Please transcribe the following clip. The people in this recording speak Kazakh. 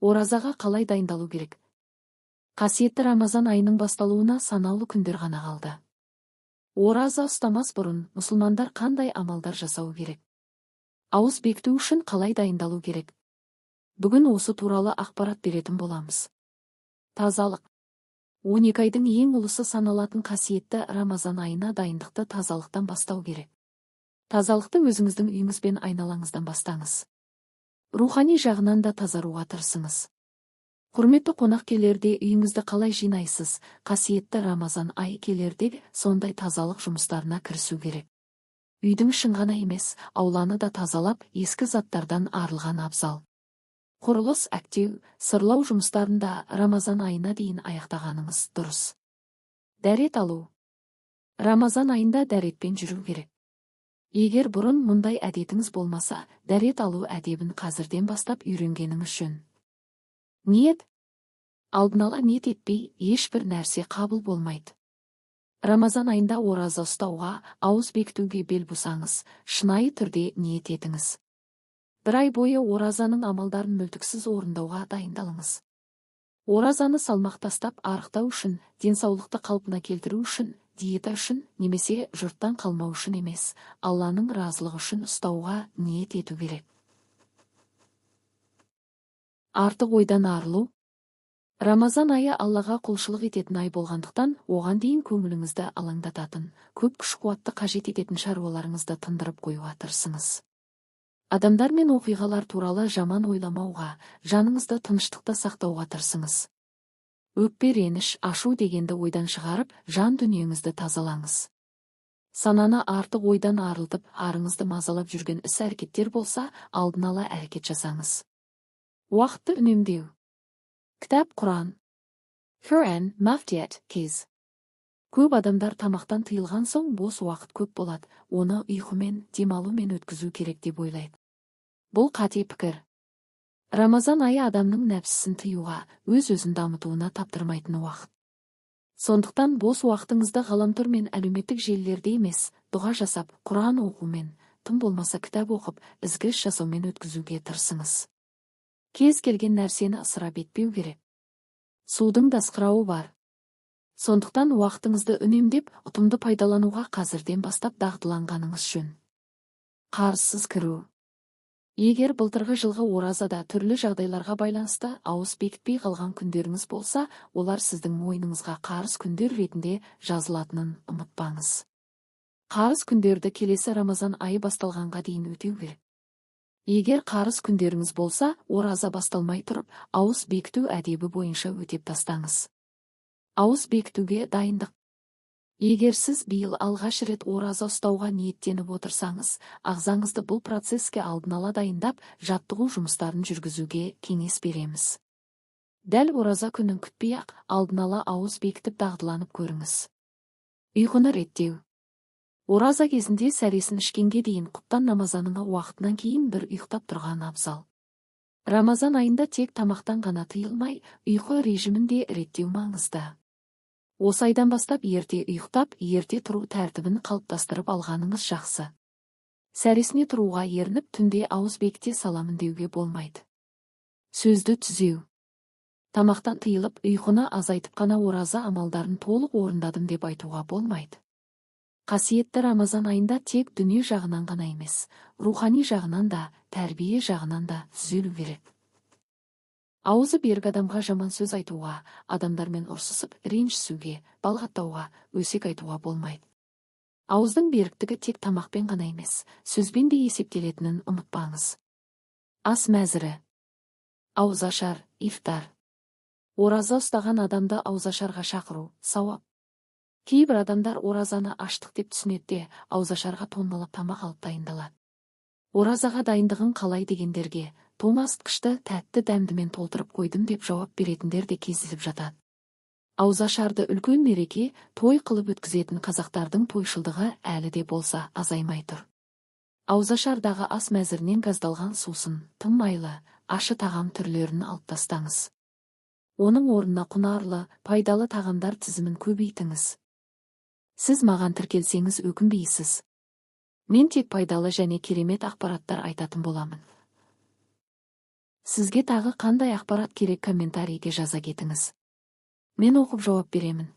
Оразаға қалай дайындалу керек? Қасиетті Рамазан айының басталуына санаулы күндер ғана қалды. Ораза ұстамас бұрын мұсылмандар қандай амалдар жасау керек? Ауыз бекіту үшін қалай дайындалу керек? Бүгін осы туралы ақпарат беретін боламыз. Тазалық. 12 айдың ең ұлысы саналатын қасиетті Рамазан айына дайындықты тазалықтан бастау керек. Тазалықты өзіңіздің үйіңіз бен айналаңыздан бастаңыз. Рухани жағынан да тазаруға тырысыңыз. Құрметті қонақ келерде үйіңізді қалай жинайсыз? Қасиетті Рамазан ай келерде сондай тазалық жұмыстарына кірісу керек. Үйдің ішін ғана емес, ауланы да тазалап, ескі заттардан арылған абзал. Құрылыс, әктеу, сырлау жұмыстарында Рамазан айына дейін аяқтағаныңыз дұрыс. Дәрет алу. Рамазан айында дәретпен жүру керек. Егер бұрын мұндай әдетіңіз болмаса, дәрет алу әдебін қазірден бастап үйренгеніңіз жөн. Ниет. Алдын ала ниет етпей, ешбір нәрсе қабыл болмайды. Рамазан айында ораза ұстауға, ауыз бекітуге бел бусаңыз, шынайы түрде ниет етіңіз. Бір ай бойы оразаның амалдарын мүлтіксіз орындауға дайындалыңыз. Оразаны салмақ тастап арықтау үшін, денсаулықты қалпына келтіру үшін, диета үшін, немесе жұрттан қалмау үшін емес, Алланың разылығы үшін ұстауға ниет ету керек. Артық ойдан арылу. Рамазан айы Аллаға құлшылық ететін ай болғандықтан, оған дейін көңіліңізді алаңдататын, көп күш-қуатты қажет ететін шаруаларыңызды тындырып қоюға тырысыңыз. Адамдар мен оқиғалар туралы жаман ойламауға, жаныңызды тыныштықта сақтауға тырысыңыз. Өкпе, реніш, ашу дегенді ойдан шығарып, жан дүниеңізді тазалаңыз. Сананы артық ойдан арылтып, арыңызды мазалап жүрген іс-әрекеттер болса, алдын ала әрекет жасаңыз. Уақытты үнемдеу. Кітап, Құран. Құран, мафтият, кез. Көп адамдар тамақтан тыйылған соң бос уақыт көп болады, оны ұйқымен, демалумен өткізу керек деп ойлайды. Бұл қате пікір. Рамазан айы адамның нәпсісін тыюға, өз-өзін дамытуына таптырмайтын уақыт. Сондықтан бос уақытыңызды ғаламтор мен әлеуметтік желілерде емес, дұға жасап, Құран оқумен, тым болмаса кітап оқып, ізгі іс жасаумен өткізуге тырысыңыз. Кез келген нәрсені ысырап етпеу керек. Судың да ысқырауы бар. Сондықтан уақытыңызды үнемдеп, ұтымды пайдалануға қазірден бастап дағдыланғаныңыз жөн. Қарызсыз кіру. Егер былтырғы жылғы оразада түрлі жағдайларға байланысты ауыз бекітпей қалған күндеріңіз болса, олар сіздің мойныңызға қарыз күндер ретінде жазылатынын ұмытпаңыз. Қарыз күндерді келесі Рамазан айы басталғанға дейін өтеу керек. Егер қарыз күндеріңіз болса, ораза басталмай тұрып, ауыз бекіту әдебі бойынша өтеп тастаңыз. Ауыз бекітуге дайындық. Егер сіз биыл алғаш рет ораза ұстауға ниеттеніп отырсаңыз, ағзаңызды бұл процеске алдын ала дайындап, жаттығу жұмыстарын жүргізуге кеңес береміз. Дәл ораза күнін күтпей-ақ, алдын ала ауыз бекітіп дағдыланып көріңіз. Ұйқыны реттеу. Ораза кезінде сәресін ішкенге дейін құптан намазаныңа уақытынан кейін бір ұйықтап тұрған абзал. Рамазан айында тек тамақтан ғана тыйылмай, ұйқы режимін де реттеу маңызды. Осы айдан бастап ерте ұйықтап, ерте тұру тәртібін қалыптастырып алғаныңыз жақсы. Сәресіне тұруға ерініп, түнде ауыз бекіте саламын деуге болмайды. Сөзді түзеу. Тамақтан тыйылып, ұйқыны азайтып қана ораза амалдарын толық орындадым деп айтуға болмайды. Қасиетті Рамазан айында тек дүние жағынан ғана емес, рухани жағынан да, тәрбие жағынан да түзелу керек. Аузы берік адамға жаман сөз айтуға, адамдармен ұрсысып, ренжісуге, балғаттауға, өсек айтуға болмайды. Ауыздың беріктігі тек тамақпен ғана емес, сөзбен де есептелетінін ұмытпаңыз. Ас мәзірі. Ауызашар, ифтар. Ораза ұстаған адамды ауызашарға шақыру, сауап. Кейбір адамдар оразаны аштық деп түсінеді, ауызашарға тонналап тамақ алып дайындалады. Оразаға дайындығын қалай дегендерге, тоңазытқышты тәтті дәмдімен толтырып қойдым деп жауап беретіндер де кездесіп жатады. Ауызашарды үлкен мереке, той қылып өткізетін қазақтардың тойшылдығы әлі де болса азаймай тұр. Ауызашардағы ас мәзірінен газдалған сусын, тым майлы, ашы тағам түрлерін алып тастаңыз. Оның орнына құнарлы, пайдалы тағамдар тізімін көбейтіңіз. Сіз маған тіркелсеңіз өкінбейсіз. Мен тек пайдалы және керемет ақпараттар айтатын боламын. Сізге тағы қандай ақпарат керек комментарийге жаза кетіңіз. Мен оқып жауап беремін.